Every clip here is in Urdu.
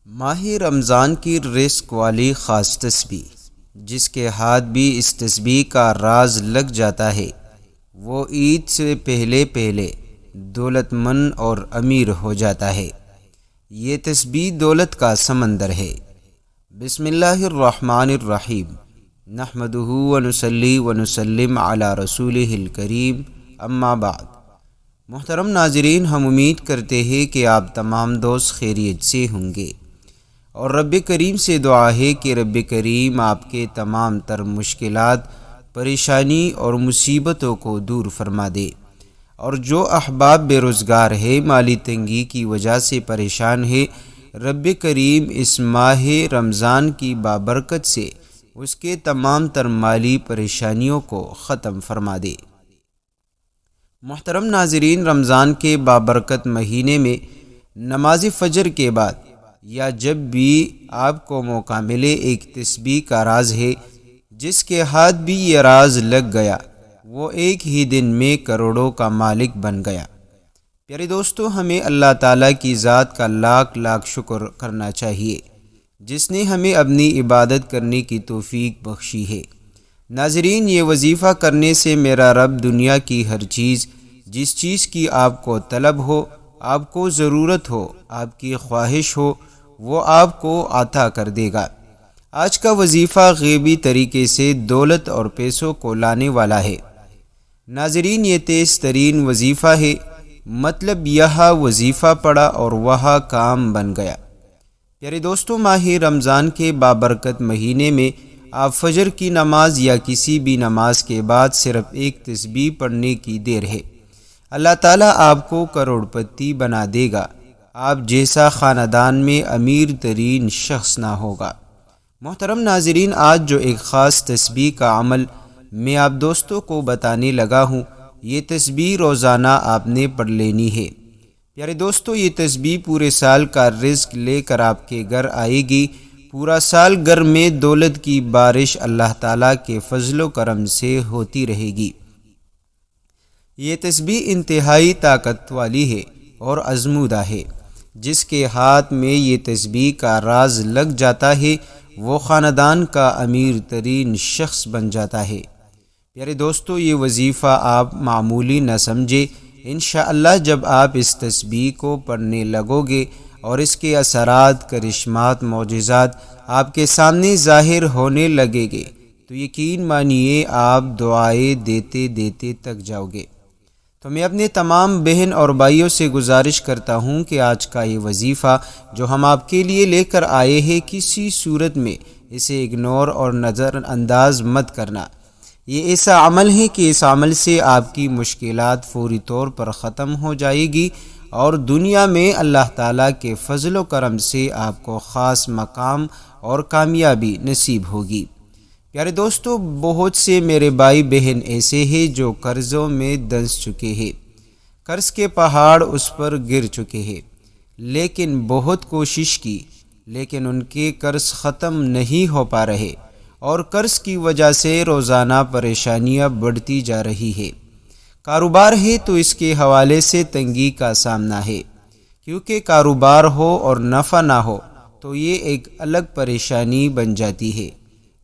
ماہ رمضان کی رزق والی خاص تسبیح، جس کے ہاتھ بھی اس تسبیح کا راز لگ جاتا ہے، وہ عید سے پہلے پہلے دولت مند اور امیر ہو جاتا ہے۔ یہ تسبیح دولت کا سمندر ہے۔ بسم اللہ الرحمن الرحیم، نحمدہ ونصلی ونسلم علی رسولہ الکریم، اما بعد۔ محترم ناظرین، ہم امید کرتے ہیں کہ آپ تمام دوست خیریت سے ہوں گے، اور رب کریم سے دعا ہے کہ رب کریم آپ کے تمام تر مشکلات، پریشانی اور مصیبتوں کو دور فرما دے، اور جو احباب بے روزگار ہے، مالی تنگی کی وجہ سے پریشان ہے، رب کریم اس ماہ رمضان کی بابرکت سے اس کے تمام تر مالی پریشانیوں کو ختم فرما دے۔ محترم ناظرین، رمضان کے بابرکت مہینے میں نماز فجر کے بعد یا جب بھی آپ کو موقع ملے، ایک تسبیح کا راز ہے، جس کے ہاتھ بھی یہ راز لگ گیا، وہ ایک ہی دن میں کروڑوں کا مالک بن گیا۔ پیارے دوستو، ہمیں اللہ تعالیٰ کی ذات کا لاکھ لاکھ شکر کرنا چاہیے، جس نے ہمیں اپنی عبادت کرنے کی توفیق بخشی ہے۔ ناظرین، یہ وظیفہ کرنے سے میرا رب دنیا کی ہر چیز، جس چیز کی آپ کو طلب ہو، آپ کو ضرورت ہو، آپ کی خواہش ہو، وہ آپ کو عطا کر دے گا۔ آج کا وظیفہ غیبی طریقے سے دولت اور پیسوں کو لانے والا ہے۔ ناظرین، یہ تیز ترین وظیفہ ہے، مطلب یہاں وظیفہ پڑا اور وہاں کام بن گیا۔ پیارے دوستو، ماہ رمضان کے بابرکت مہینے میں آپ فجر کی نماز یا کسی بھی نماز کے بعد صرف ایک تسبیح پڑھنے کی دیر ہے، اللہ تعالیٰ آپ کو کروڑ پتی بنا دے گا۔ آپ جیسا خاندان میں امیر ترین شخص نہ ہوگا۔ محترم ناظرین، آج جو ایک خاص تسبیح کا عمل میں آپ دوستوں کو بتانے لگا ہوں، یہ تسبیح روزانہ آپ نے پڑھ لینی ہے۔ پیارے دوستو، یہ تسبیح پورے سال کا رزق لے کر آپ کے گھر آئے گی۔ پورا سال گھر میں دولت کی بارش اللہ تعالیٰ کے فضل و کرم سے ہوتی رہے گی۔ یہ تسبیح انتہائی طاقت والی ہے اور آزمودہ ہے۔ جس کے ہاتھ میں یہ تسبیح کا راز لگ جاتا ہے، وہ خاندان کا امیر ترین شخص بن جاتا ہے۔ پیارے دوستو، یہ وظیفہ آپ معمولی نہ سمجھے۔ انشاءاللہ جب آپ اس تسبیح کو پڑھنے لگو گے اور اس کے اثرات، کرشمات، معجزات آپ کے سامنے ظاہر ہونے لگے گے، تو یقین مانیے آپ دعائیں دیتے دیتے تک جاؤ گے۔ تو میں اپنے تمام بہن اور بھائیوں سے گزارش کرتا ہوں کہ آج کا یہ وظیفہ جو ہم آپ کے لیے لے کر آئے ہیں، کسی صورت میں اسے اگنور اور نظر انداز مت کرنا۔ یہ ایسا عمل ہے کہ اس عمل سے آپ کی مشکلات فوری طور پر ختم ہو جائے گی، اور دنیا میں اللہ تعالیٰ کے فضل و کرم سے آپ کو خاص مقام اور کامیابی نصیب ہوگی۔ پیارے دوستو، بہت سے میرے بھائی بہن ایسے ہیں جو قرضوں میں دنس چکے ہیں، قرض کے پہاڑ اس پر گر چکے ہیں، لیکن بہت کوشش کی، لیکن ان کے قرض ختم نہیں ہو پا رہے، اور قرض کی وجہ سے روزانہ پریشانیاں بڑھتی جا رہی ہے۔ کاروبار ہے تو اس کے حوالے سے تنگی کا سامنا ہے، کیونکہ کاروبار ہو اور نفع نہ ہو تو یہ ایک الگ پریشانی بن جاتی ہے۔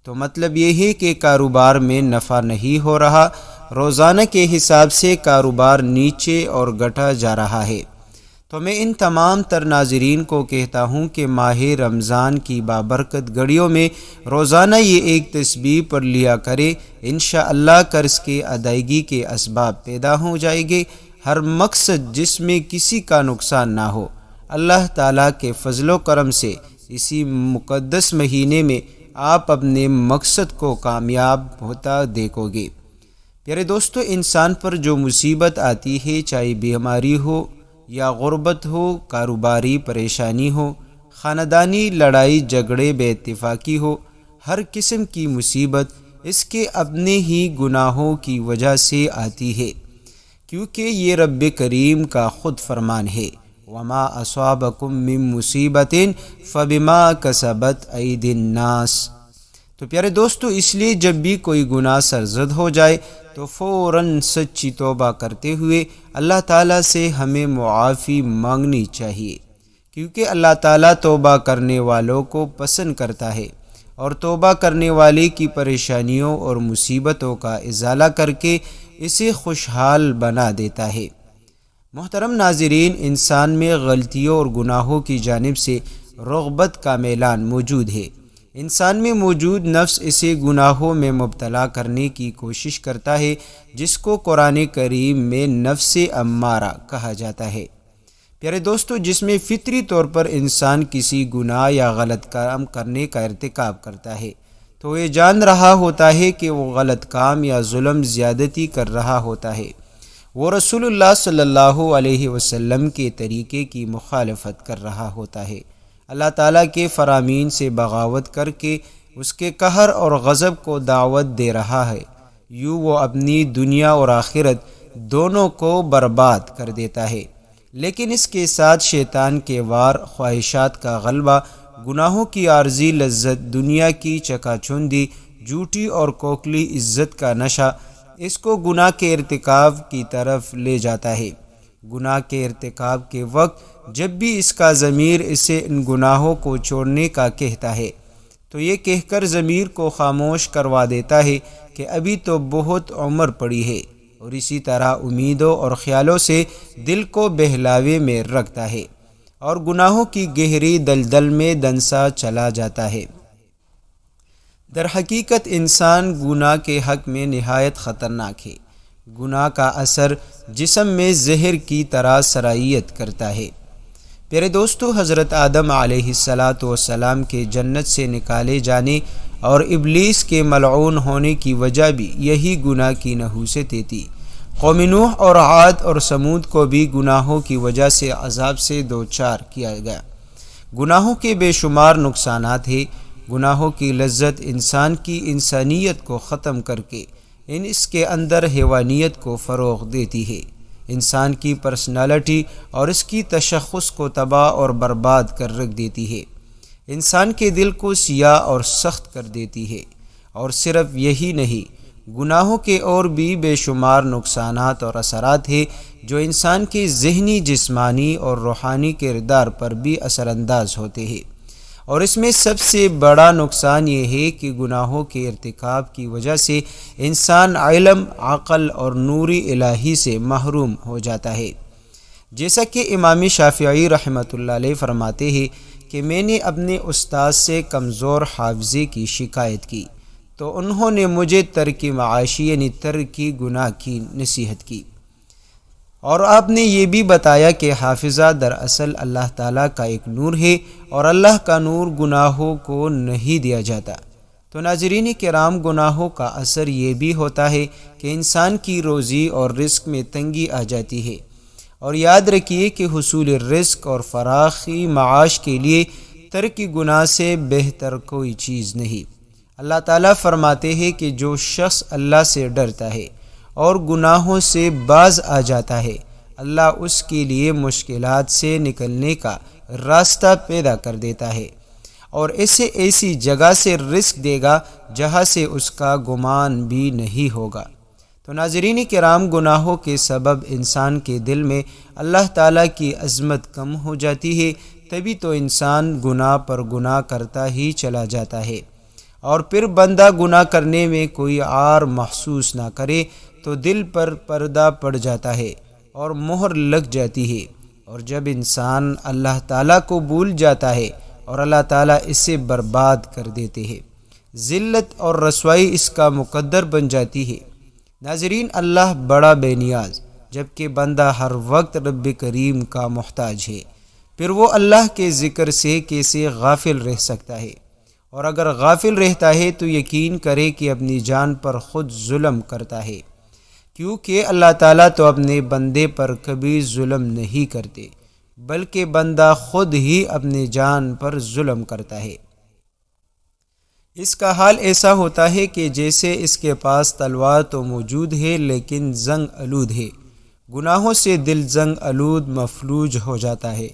تو مطلب یہ ہے کہ کاروبار میں نفع نہیں ہو رہا، روزانہ کے حساب سے کاروبار نیچے اور گھٹا جا رہا ہے۔ تو میں ان تمام تر ناظرین کو کہتا ہوں کہ ماہ رمضان کی بابرکت گھڑیوں میں روزانہ یہ ایک تسبیح پڑھ لیا کرے۔ انشاءاللہ قرض کے ادائیگی کے اسباب پیدا ہو جائیں گے۔ ہر مقصد جس میں کسی کا نقصان نہ ہو، اللہ تعالیٰ کے فضل و کرم سے اسی مقدس مہینے میں آپ اپنے مقصد کو کامیاب ہوتا دیکھو گے۔ پیارے دوستو، انسان پر جو مصیبت آتی ہے، چاہے بیماری ہو یا غربت ہو، کاروباری پریشانی ہو، خاندانی لڑائی جھگڑے، بے اتفاقی ہو، ہر قسم کی مصیبت اس کے اپنے ہی گناہوں کی وجہ سے آتی ہے، کیونکہ یہ رب کریم کا خود فرمان ہے، وَمَا أَصَابَكُم مِّن مُّصِيبَةٍ فَبِمَا كَسَبَتْ أَيْدِي النَّاسِ۔ تو پیارے دوستو، اس لیے جب بھی کوئی گناہ سرزد ہو جائے تو فوراً سچی توبہ کرتے ہوئے اللہ تعالیٰ سے ہمیں معافی مانگنی چاہیے، کیونکہ اللہ تعالیٰ توبہ کرنے والوں کو پسند کرتا ہے اور توبہ کرنے والے کی پریشانیوں اور مصیبتوں کا ازالہ کر کے اسے خوشحال بنا دیتا ہے۔ محترم ناظرین، انسان میں غلطیوں اور گناہوں کی جانب سے رغبت کا میلان موجود ہے۔ انسان میں موجود نفس اسے گناہوں میں مبتلا کرنے کی کوشش کرتا ہے، جس کو قرآن کریم میں نفس امارہ کہا جاتا ہے۔ پیارے دوستو، جس میں فطری طور پر انسان کسی گناہ یا غلط کام کرنے کا ارتکاب کرتا ہے تو یہ جان رہا ہوتا ہے کہ وہ غلط کام یا ظلم زیادتی کر رہا ہوتا ہے، وہ رسول اللہ صلی اللہ علیہ وسلم کے طریقے کی مخالفت کر رہا ہوتا ہے، اللہ تعالیٰ کے فرامین سے بغاوت کر کے اس کے قہر اور غضب کو دعوت دے رہا ہے۔ یوں وہ اپنی دنیا اور آخرت دونوں کو برباد کر دیتا ہے۔ لیکن اس کے ساتھ شیطان کے وار خواہشات کا غلبہ، گناہوں کی عارضی لذت، دنیا کی چکا چوندی، جھوٹی اور کوکلی عزت کا نشہ اس کو گناہ کے ارتکاب کی طرف لے جاتا ہے۔ گناہ کے ارتکاب کے وقت جب بھی اس کا ضمیر اسے ان گناہوں کو چھوڑنے کا کہتا ہے تو یہ کہہ کر ضمیر کو خاموش کروا دیتا ہے کہ ابھی تو بہت عمر پڑی ہے، اور اسی طرح امیدوں اور خیالوں سے دل کو بہلاوے میں رکھتا ہے اور گناہوں کی گہری دلدل میں دنسا چلا جاتا ہے۔ در حقیقت انسان گناہ کے حق میں نہایت خطرناک ہے۔ گناہ کا اثر جسم میں زہر کی طرح سرائیت کرتا ہے۔ پیارے دوستو، حضرت آدم علیہ السلام کے جنت سے نکالے جانے اور ابلیس کے ملعون ہونے کی وجہ بھی یہی گناہ کی نحوستیں تھی۔ قوم نوح اور عاد اور سمود کو بھی گناہوں کی وجہ سے عذاب سے دوچار کیا گیا۔ گناہوں کے بے شمار نقصانات ہیں۔ گناہوں کی لذت انسان کی انسانیت کو ختم کر کے اس کے اندر حیوانیت کو فروغ دیتی ہے، انسان کی پرسنالٹی اور اس کی تشخص کو تباہ اور برباد کر رکھ دیتی ہے، انسان کے دل کو سیاہ اور سخت کر دیتی ہے۔ اور صرف یہی نہیں، گناہوں کے اور بھی بے شمار نقصانات اور اثرات ہیں جو انسان کے ذہنی، جسمانی اور روحانی کردار پر بھی اثر انداز ہوتے ہیں۔ اور اس میں سب سے بڑا نقصان یہ ہے کہ گناہوں کے ارتکاب کی وجہ سے انسان علم، عقل اور نور الہی سے محروم ہو جاتا ہے۔ جیسا کہ امام شافعی رحمۃ اللہ علیہ فرماتے ہیں کہ میں نے اپنے استاد سے کمزور حافظے کی شکایت کی تو انہوں نے مجھے ترک معاشی یعنی ترک گناہ کی نصیحت کی، اور آپ نے یہ بھی بتایا کہ حافظہ دراصل اللہ تعالیٰ کا ایک نور ہے اور اللہ کا نور گناہوں کو نہیں دیا جاتا۔ تو ناظرین کرام، گناہوں کا اثر یہ بھی ہوتا ہے کہ انسان کی روزی اور رزق میں تنگی آ جاتی ہے، اور یاد رکھیے کہ حصول رزق اور فراخی معاش کے لیے ترک گناہ سے بہتر کوئی چیز نہیں۔ اللہ تعالیٰ فرماتے ہیں کہ جو شخص اللہ سے ڈرتا ہے اور گناہوں سے باز آ جاتا ہے، اللہ اس کے لیے مشکلات سے نکلنے کا راستہ پیدا کر دیتا ہے اور اسے ایسی جگہ سے رزق دے گا جہاں سے اس کا گمان بھی نہیں ہوگا۔ تو ناظرین کرام، گناہوں کے سبب انسان کے دل میں اللہ تعالیٰ کی عظمت کم ہو جاتی ہے، تبھی تو انسان گناہ پر گناہ کرتا ہی چلا جاتا ہے، اور پھر بندہ گناہ کرنے میں کوئی عار محسوس نہ کرے تو دل پر پردہ پڑ جاتا ہے اور مہر لگ جاتی ہے، اور جب انسان اللہ تعالیٰ کو بھول جاتا ہے اور اللہ تعالیٰ اسے برباد کر دیتے ہیں، ذلت اور رسوائی اس کا مقدر بن جاتی ہے۔ ناظرین، اللہ بڑا بے نیاز جبکہ بندہ ہر وقت رب کریم کا محتاج ہے، پھر وہ اللہ کے ذکر سے کیسے غافل رہ سکتا ہے؟ اور اگر غافل رہتا ہے تو یقین کرے کہ اپنی جان پر خود ظلم کرتا ہے، کیونکہ اللہ تعالیٰ تو اپنے بندے پر کبھی ظلم نہیں کرتے، بلکہ بندہ خود ہی اپنے جان پر ظلم کرتا ہے۔ اس کا حال ایسا ہوتا ہے کہ جیسے اس کے پاس تلوار تو موجود ہے لیکن زنگ آلود ہے۔ گناہوں سے دل زنگ آلود مفلوج ہو جاتا ہے۔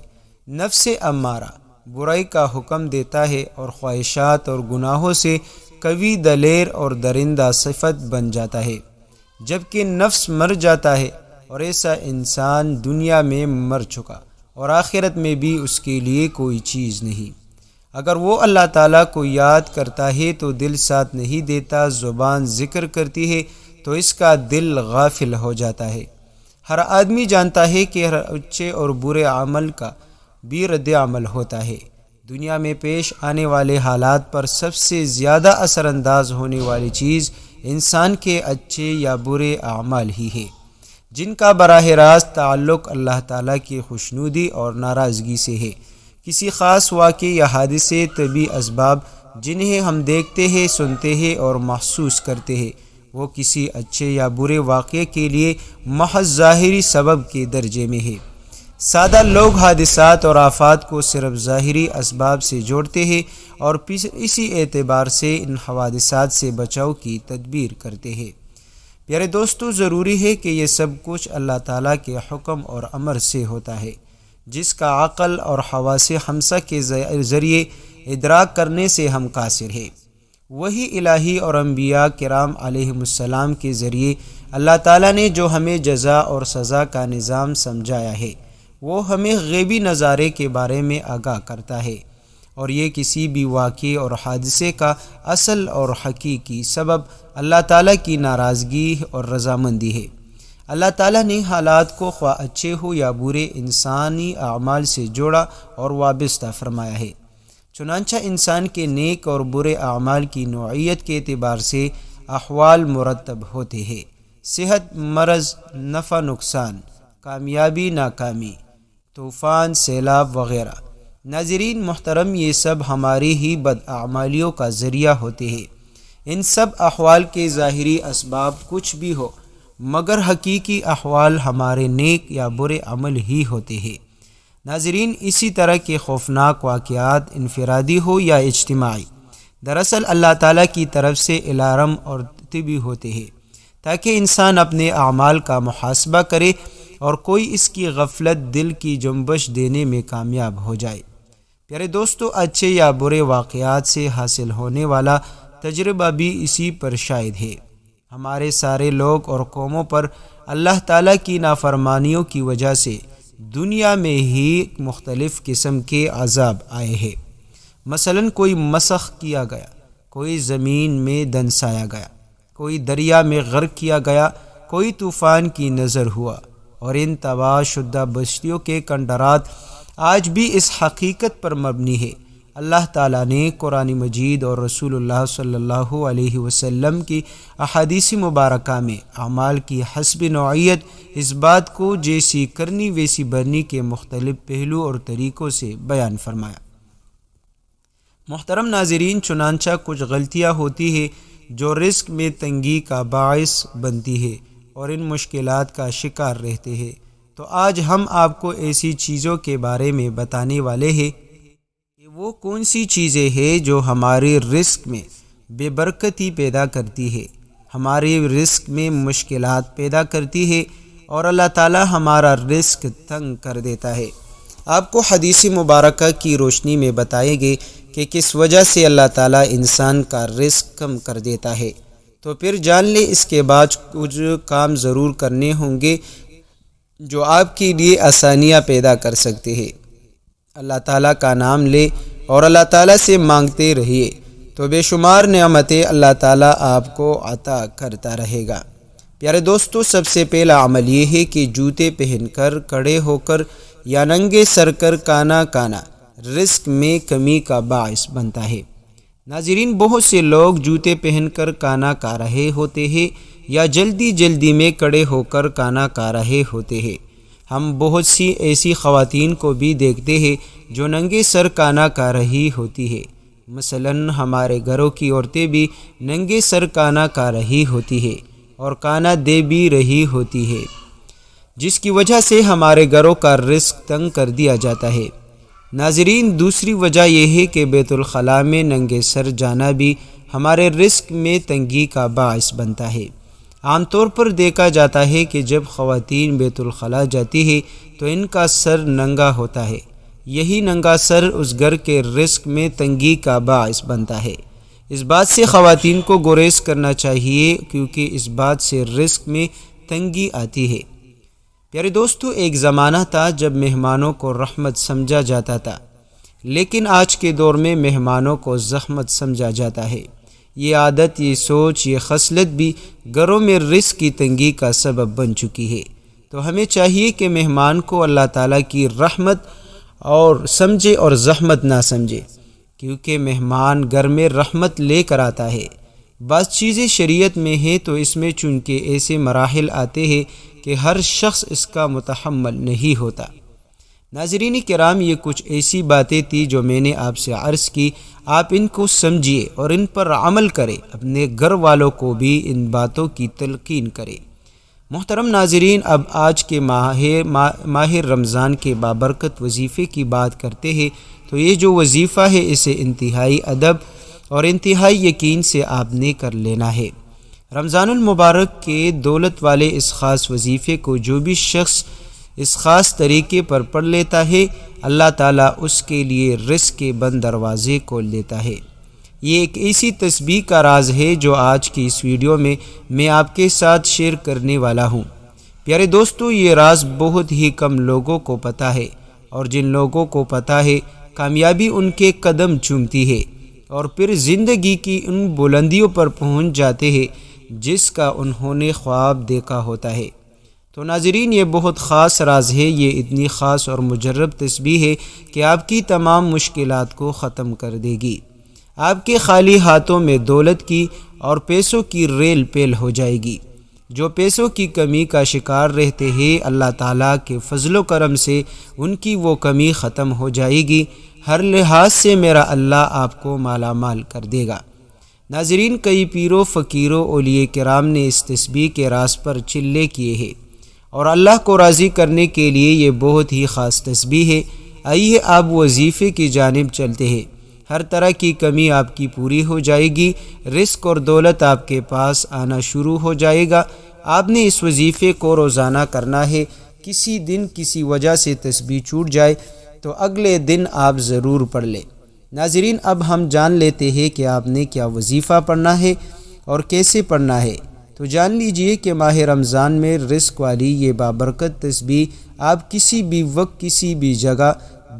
نفس امارہ برائی کا حکم دیتا ہے اور خواہشات اور گناہوں سے قوی، دلیر اور درندہ صفت بن جاتا ہے، جبکہ نفس مر جاتا ہے، اور ایسا انسان دنیا میں مر چکا اور آخرت میں بھی اس کے لیے کوئی چیز نہیں۔ اگر وہ اللہ تعالیٰ کو یاد کرتا ہے تو دل ساتھ نہیں دیتا، زبان ذکر کرتی ہے تو اس کا دل غافل ہو جاتا ہے۔ ہر آدمی جانتا ہے کہ ہر اچھے اور برے عمل کا بھی رد عمل ہوتا ہے۔ دنیا میں پیش آنے والے حالات پر سب سے زیادہ اثر انداز ہونے والی چیز انسان کے اچھے یا برے اعمال ہی ہے، جن کا براہ راست تعلق اللہ تعالیٰ کی خوشنودی اور ناراضگی سے ہے۔ کسی خاص واقعے یا حادثے، طبعی اسباب جنہیں ہم دیکھتے ہیں، سنتے ہیں اور محسوس کرتے ہیں، وہ کسی اچھے یا برے واقعے کے لیے محض ظاہری سبب کے درجے میں ہے۔ سادہ لوگ حادثات اور آفات کو صرف ظاہری اسباب سے جوڑتے ہیں اور اسی اعتبار سے ان حوادثات سے بچاؤ کی تدبیر کرتے ہیں۔ پیارے دوستو، ضروری ہے کہ یہ سب کچھ اللہ تعالیٰ کے حکم اور امر سے ہوتا ہے، جس کا عقل اور حواس خمسہ کے ذریعے ادراک کرنے سے ہم قاصر ہیں۔ وہی الہی اور انبیاء کرام علیہم السلام کے ذریعے اللہ تعالیٰ نے جو ہمیں جزا اور سزا کا نظام سمجھایا ہے، وہ ہمیں غیبی نظارے کے بارے میں آگاہ کرتا ہے، اور یہ کسی بھی واقعے اور حادثے کا اصل اور حقیقی سبب اللہ تعالیٰ کی ناراضگی اور رضامندی ہے۔ اللہ تعالیٰ نے حالات کو خواہ اچھے ہو یا برے انسانی اعمال سے جوڑا اور وابستہ فرمایا ہے۔ چنانچہ انسان کے نیک اور برے اعمال کی نوعیت کے اعتبار سے احوال مرتب ہوتے ہیں، صحت مرض، نفع نقصان، کامیابی ناکامی، طوفان سیلاب وغیرہ۔ ناظرین محترم، یہ سب ہماری ہی بداعمالیوں کا ذریعہ ہوتے ہیں۔ ان سب احوال کے ظاہری اسباب کچھ بھی ہو، مگر حقیقی احوال ہمارے نیک یا برے عمل ہی ہوتے ہیں۔ ناظرین، اسی طرح کے خوفناک واقعات انفرادی ہو یا اجتماعی، دراصل اللہ تعالیٰ کی طرف سے الارم اور طبی ہوتے ہیں، تاکہ انسان اپنے اعمال کا محاسبہ کرے اور کوئی اس کی غفلت دل کی جنبش دینے میں کامیاب ہو جائے۔ پیارے دوستو، اچھے یا برے واقعات سے حاصل ہونے والا تجربہ بھی اسی پر شاہد ہے۔ ہمارے سارے لوگ اور قوموں پر اللہ تعالیٰ کی نافرمانیوں کی وجہ سے دنیا میں ہی مختلف قسم کے عذاب آئے ہیں۔ مثلا کوئی مسخ کیا گیا، کوئی زمین میں دنسایا گیا، کوئی دریا میں غرق کیا گیا، کوئی طوفان کی نظر ہوا، اور ان تباہ شدہ بستیوں کے کنڈرات آج بھی اس حقیقت پر مبنی ہے۔ اللہ تعالیٰ نے قرآن مجید اور رسول اللہ صلی اللہ علیہ وسلم کی احادیث مبارکہ میں اعمال کی حسب نوعیت اس بات کو جیسی کرنی ویسی برنی کے مختلف پہلو اور طریقوں سے بیان فرمایا۔ محترم ناظرین، چنانچہ کچھ غلطیاں ہوتی ہیں جو رزق میں تنگی کا باعث بنتی ہے اور ان مشکلات کا شکار رہتے ہیں، تو آج ہم آپ کو ایسی چیزوں کے بارے میں بتانے والے ہیں کہ وہ کون سی چیزیں ہیں جو ہمارے رزق میں بے برکتی پیدا کرتی ہے، ہمارے رزق میں مشکلات پیدا کرتی ہے اور اللہ تعالی ہمارا رزق تنگ کر دیتا ہے۔ آپ کو حدیث مبارکہ کی روشنی میں بتائیں گے کہ کس وجہ سے اللہ تعالیٰ انسان کا رزق کم کر دیتا ہے، تو پھر جان لیں اس کے بعد کچھ کام ضرور کرنے ہوں گے جو آپ کے لیے آسانیاں پیدا کر سکتے ہیں۔ اللہ تعالیٰ کا نام لے اور اللہ تعالیٰ سے مانگتے رہیے تو بے شمار نعمتیں اللہ تعالیٰ آپ کو عطا کرتا رہے گا۔ پیارے دوستو، سب سے پہلا عمل یہ ہے کہ جوتے پہن کر، کھڑے ہو کر یا ننگے سر کر کانا کانا رزق میں کمی کا باعث بنتا ہے۔ ناظرین، بہت سے لوگ جوتے پہن کر کانا کھا رہے ہوتے ہیں یا جلدی جلدی میں کھڑے ہو کر کانا کھا رہے ہوتے ہیں۔ ہم بہت سی ایسی خواتین کو بھی دیکھتے ہیں جو ننگے سر کانا کھا رہی ہوتی ہے۔ مثلا ہمارے گھروں کی عورتیں بھی ننگے سر کانا کھا رہی ہوتی ہے اور کانا دے بھی رہی ہوتی ہے، جس کی وجہ سے ہمارے گھروں کا رزق تنگ کر دیا جاتا ہے۔ ناظرین، دوسری وجہ یہ ہے کہ بیت الخلاء میں ننگے سر جانا بھی ہمارے رزق میں تنگی کا باعث بنتا ہے۔ عام طور پر دیکھا جاتا ہے کہ جب خواتین بیت الخلاء جاتی ہے تو ان کا سر ننگا ہوتا ہے۔ یہی ننگا سر اس گھر کے رزق میں تنگی کا باعث بنتا ہے۔ اس بات سے خواتین کو گریز کرنا چاہیے، کیونکہ اس بات سے رزق میں تنگی آتی ہے۔ پیارے دوستو، ایک زمانہ تھا جب مہمانوں کو رحمت سمجھا جاتا تھا، لیکن آج کے دور میں مہمانوں کو زحمت سمجھا جاتا ہے۔ یہ عادت، یہ سوچ، یہ خصلت بھی گھروں میں رزق کی تنگی کا سبب بن چکی ہے۔ تو ہمیں چاہیے کہ مہمان کو اللہ تعالیٰ کی رحمت اور سمجھے اور زحمت نہ سمجھے، کیونکہ مہمان گھر میں رحمت لے کر آتا ہے۔ بعض چیزیں شریعت میں ہیں تو اس میں چونکہ ایسے مراحل آتے ہیں کہ ہر شخص اس کا متحمل نہیں ہوتا۔ ناظرین کرام، یہ کچھ ایسی باتیں تھیں جو میں نے آپ سے عرض کی، آپ ان کو سمجھیے اور ان پر عمل کریں، اپنے گھر والوں کو بھی ان باتوں کی تلقین کریں۔ محترم ناظرین، اب آج کے ماہ رمضان کے بابرکت وظیفے کی بات کرتے ہیں۔ تو یہ جو وظیفہ ہے اسے انتہائی ادب اور انتہائی یقین سے آپ نے کر لینا ہے۔ رمضان المبارک کے دولت والے اس خاص وظیفے کو جو بھی شخص اس خاص طریقے پر پڑھ لیتا ہے، اللہ تعالیٰ اس کے لیے رزق کے بند دروازے کھول دیتا ہے۔ یہ ایک ایسی تسبیح کا راز ہے جو آج کی اس ویڈیو میں آپ کے ساتھ شیئر کرنے والا ہوں۔ پیارے دوستو، یہ راز بہت ہی کم لوگوں کو پتہ ہے، اور جن لوگوں کو پتہ ہے کامیابی ان کے قدم چومتی ہے اور پھر زندگی کی ان بلندیوں پر پہنچ جاتے ہیں جس کا انہوں نے خواب دیکھا ہوتا ہے۔ تو ناظرین، یہ بہت خاص راز ہے، یہ اتنی خاص اور مجرب تسبیح ہے کہ آپ کی تمام مشکلات کو ختم کر دے گی۔ آپ کے خالی ہاتھوں میں دولت کی اور پیسوں کی ریل پیل ہو جائے گی۔ جو پیسوں کی کمی کا شکار رہتے ہیں، اللہ تعالیٰ کے فضل و کرم سے ان کی وہ کمی ختم ہو جائے گی۔ ہر لحاظ سے میرا اللہ آپ کو مالا مال کر دے گا۔ ناظرین، کئی پیروں، فقیروں، اولیاء کرام نے اس تسبیح کے راز پر چلے کیے ہیں، اور اللہ کو راضی کرنے کے لیے یہ بہت ہی خاص تسبیح ہے۔ آئیے آپ وظیفے کی جانب چلتے ہیں۔ ہر طرح کی کمی آپ کی پوری ہو جائے گی، رزق اور دولت آپ کے پاس آنا شروع ہو جائے گا۔ آپ نے اس وظیفے کو روزانہ کرنا ہے۔ کسی دن کسی وجہ سے تسبیح چھوٹ جائے تو اگلے دن آپ ضرور پڑھ لیں۔ ناظرین، اب ہم جان لیتے ہیں کہ آپ نے کیا وظیفہ پڑھنا ہے اور کیسے پڑھنا ہے۔ تو جان لیجئے کہ ماہ رمضان میں رزق والی یہ بابرکت تسبیح آپ کسی بھی وقت، کسی بھی جگہ،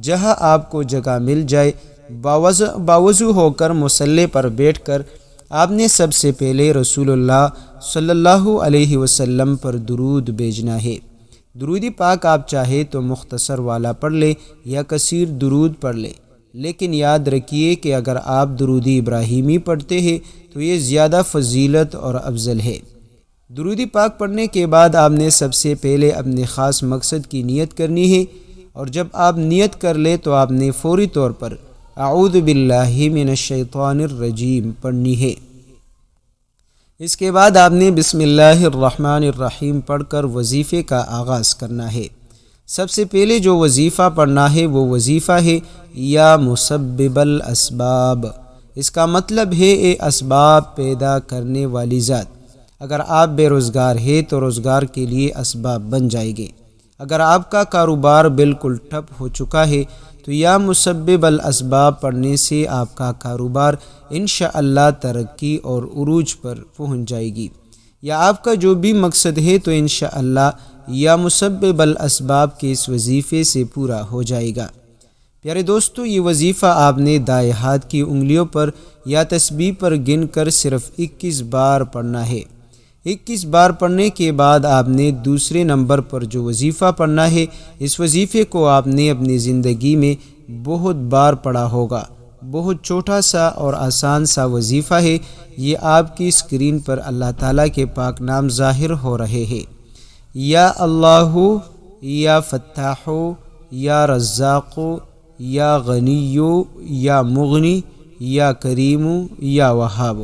جہاں آپ کو جگہ مل جائے، باوضو ہو کر مصلی پر بیٹھ کر آپ نے سب سے پہلے رسول اللہ صلی اللہ علیہ وسلم پر درود بھیجنا ہے۔ درود پاک آپ چاہے تو مختصر والا پڑھ لے یا کثیر درود پڑھ لے، لیکن یاد رکھیے کہ اگر آپ درود ابراہیمی پڑھتے ہیں تو یہ زیادہ فضیلت اور افضل ہے۔ درود پاک پڑھنے کے بعد آپ نے سب سے پہلے اپنے خاص مقصد کی نیت کرنی ہے، اور جب آپ نیت کر لے تو آپ نے فوری طور پر اعوذ باللہ من الشیطان الرجیم پڑھنی ہے۔ اس کے بعد آپ نے بسم اللہ الرحمن الرحیم پڑھ کر وظیفے کا آغاز کرنا ہے۔ سب سے پہلے جو وظیفہ پڑھنا ہے وہ وظیفہ ہے یا مسبب الاسباب۔ اس کا مطلب ہے اے اسباب پیدا کرنے والی ذات۔ اگر آپ بے روزگار ہیں تو روزگار کے لیے اسباب بن جائے گے۔ اگر آپ کا کاروبار بالکل ٹھپ ہو چکا ہے تو یا مسبب الاسباب پڑھنے سے آپ کا کاروبار انشاءاللہ ترقی اور عروج پر پہنچ جائے گی۔ یا آپ کا جو بھی مقصد ہے تو انشاءاللہ یا مسبب الاسباب کے اس وظیفے سے پورا ہو جائے گا۔ پیارے دوستو، یہ وظیفہ آپ نے دائیں ہاتھ کی انگلیوں پر یا تسبیح پر گن کر صرف 21 بار پڑھنا ہے۔ 21 بار پڑھنے کے بعد آپ نے دوسرے نمبر پر جو وظیفہ پڑھنا ہے، اس وظیفے کو آپ نے اپنی زندگی میں بہت بار پڑھا ہوگا۔ بہت چھوٹا سا اور آسان سا وظیفہ ہے۔ یہ آپ کی اسکرین پر اللہ تعالیٰ کے پاک نام ظاہر ہو رہے ہیں۔ یا اللہ، یا فتاح، یا رزاق، یا غنی، یا مغنی، یا کریم، یا وہاب۔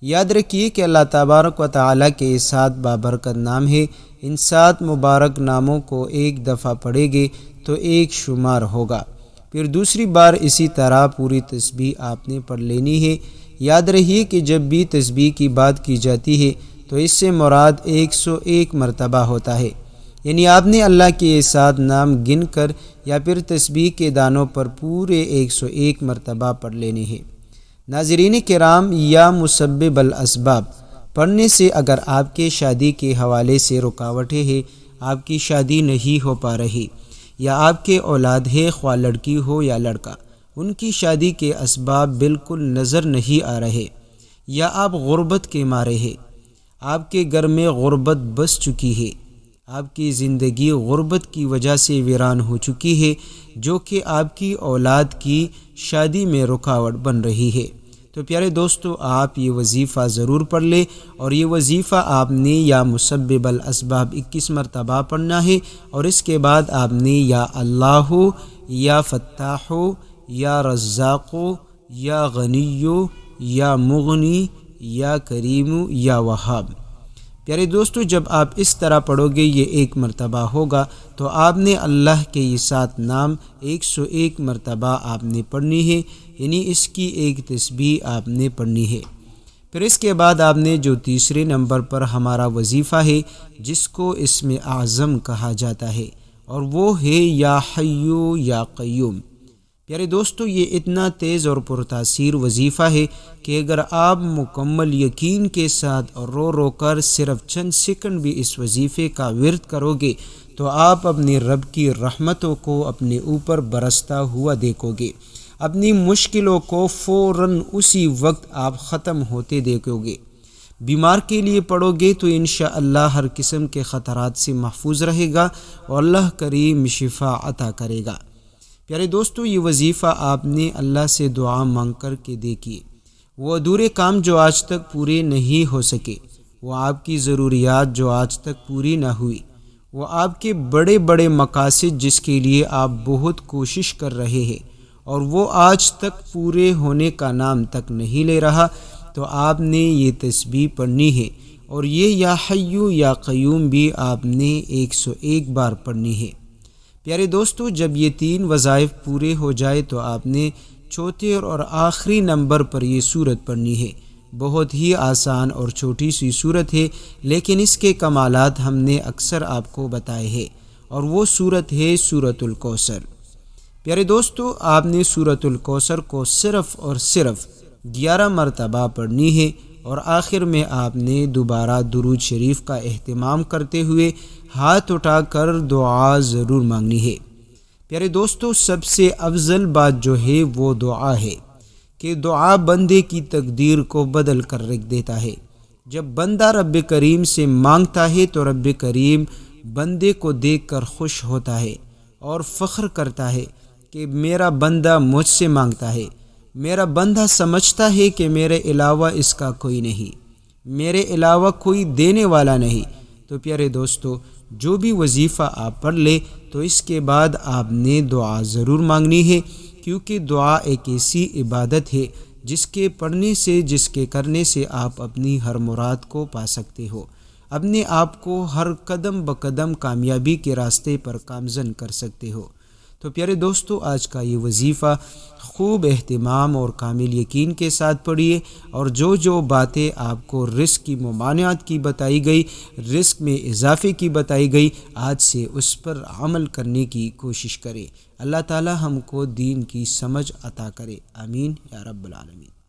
یاد رکھیے کہ اللہ تبارک و تعالیٰ کے 7 بابرکت نام ہیں۔ ان 7 مبارک ناموں کو ایک دفعہ پڑھیں گے تو ایک شمار ہوگا، پھر دوسری بار اسی طرح پوری تسبیح آپ نے پڑھ لینی ہے۔ یاد رہیے کہ جب بھی تسبیح کی بات کی جاتی ہے تو اس سے مراد 101 مرتبہ ہوتا ہے، یعنی آپ نے اللہ کے 7 نام گن کر یا پھر تسبیح کے دانوں پر پورے 101 مرتبہ پڑھ لینے ہیں۔ ناظرین کرام، یا مسبب الاسباب پڑھنے سے اگر آپ کے شادی کے حوالے سے رکاوٹیں ہیں، آپ کی شادی نہیں ہو پا رہی، یا آپ کے اولاد ہے خواہ لڑکی ہو یا لڑکا، ان کی شادی کے اسباب بالکل نظر نہیں آ رہے، یا آپ غربت کے مارے ہیں، آپ کے گھر میں غربت بس چکی ہے، آپ کی زندگی غربت کی وجہ سے ویران ہو چکی ہے، جو کہ آپ کی اولاد کی شادی میں رکاوٹ بن رہی ہے، تو پیارے دوستو آپ یہ وظیفہ ضرور پڑھ لیں، اور یہ وظیفہ آپ نے یا مسبب الاسباب 21 مرتبہ پڑھنا ہے، اور اس کے بعد آپ نے یا اللہ، یا فتاح، یا رزاق، یا غنی، یا مغنی، یا کریم، یا وہاب۔ پیارے دوستو جب آپ اس طرح پڑھو گے، یہ 1 مرتبہ ہوگا، تو آپ نے اللہ کے یہ 7 نام 101 مرتبہ آپ نے پڑھنی ہے، یعنی اس کی ایک تسبیح آپ نے پڑھنی ہے۔ پھر اس کے بعد آپ نے جو تیسرے نمبر پر ہمارا وظیفہ ہے، جس کو اسم اعظم کہا جاتا ہے، اور وہ ہے یا حیو یا قیوم۔ پیارے دوستو یہ اتنا تیز اور پرتاثیر وظیفہ ہے کہ اگر آپ مکمل یقین کے ساتھ اور رو رو کر صرف چند سیکنڈ بھی اس وظیفے کا ورد کرو گے، تو آپ اپنے رب کی رحمتوں کو اپنے اوپر برستا ہوا دیکھو گے، اپنی مشکلوں کو فوراً اسی وقت آپ ختم ہوتے دیکھو گے۔ بیمار کے لیے پڑھو گے تو انشاءاللہ ہر قسم کے خطرات سے محفوظ رہے گا، اور اللہ کریم شفا عطا کرے گا۔ پیارے دوستو یہ وظیفہ آپ نے اللہ سے دعا مانگ کر کے دیکھیے، وہ ادھورے کام جو آج تک پورے نہیں ہو سکے، وہ آپ کی ضروریات جو آج تک پوری نہ ہوئی، وہ آپ کے بڑے بڑے مقاصد جس کے لیے آپ بہت کوشش کر رہے ہیں، اور وہ آج تک پورے ہونے کا نام تک نہیں لے رہا، تو آپ نے یہ تسبیح پڑھنی ہے، اور یہ یا حیو یا قیوم بھی آپ نے 101 بار پڑھنی ہے۔ پیارے دوستو جب یہ 3 وظائف پورے ہو جائے تو آپ نے چوتھے اور آخری نمبر پر یہ سورت پڑھنی ہے۔ بہت ہی آسان اور چھوٹی سی سورت ہے، لیکن اس کے کمالات ہم نے اکثر آپ کو بتائے ہیں، اور وہ سورت ہے سورۃ الکوثر۔ پیارے دوستو آپ نے سورۃ الکوثر کو صرف اور صرف 11 مرتبہ پڑھنی ہے، اور آخر میں آپ نے دوبارہ درود شریف کا اہتمام کرتے ہوئے ہاتھ اٹھا کر دعا ضرور مانگنی ہے۔ پیارے دوستو سب سے افضل بات جو ہے وہ دعا ہے، کہ دعا بندے کی تقدیر کو بدل کر رکھ دیتا ہے۔ جب بندہ رب کریم سے مانگتا ہے تو رب کریم بندے کو دیکھ کر خوش ہوتا ہے، اور فخر کرتا ہے کہ میرا بندہ مجھ سے مانگتا ہے، میرا بندہ سمجھتا ہے کہ میرے علاوہ اس کا کوئی نہیں، میرے علاوہ کوئی دینے والا نہیں۔ تو پیارے دوستو جو بھی وظیفہ آپ پڑھ لے تو اس کے بعد آپ نے دعا ضرور مانگنی ہے، کیونکہ دعا ایک ایسی عبادت ہے جس کے پڑھنے سے، جس کے کرنے سے آپ اپنی ہر مراد کو پا سکتے ہو، اپنے آپ کو ہر قدم بقدم کامیابی کے راستے پر گامزن کر سکتے ہو۔ تو پیارے دوستو آج کا یہ وظیفہ خوب اہتمام اور کامل یقین کے ساتھ پڑھیے، اور جو جو باتیں آپ کو رزق کی ممانعت کی بتائی گئی، رزق میں اضافے کی بتائی گئی، آج سے اس پر عمل کرنے کی کوشش کریں۔ اللہ تعالی ہم کو دین کی سمجھ عطا کرے، آمین یا رب العالمین۔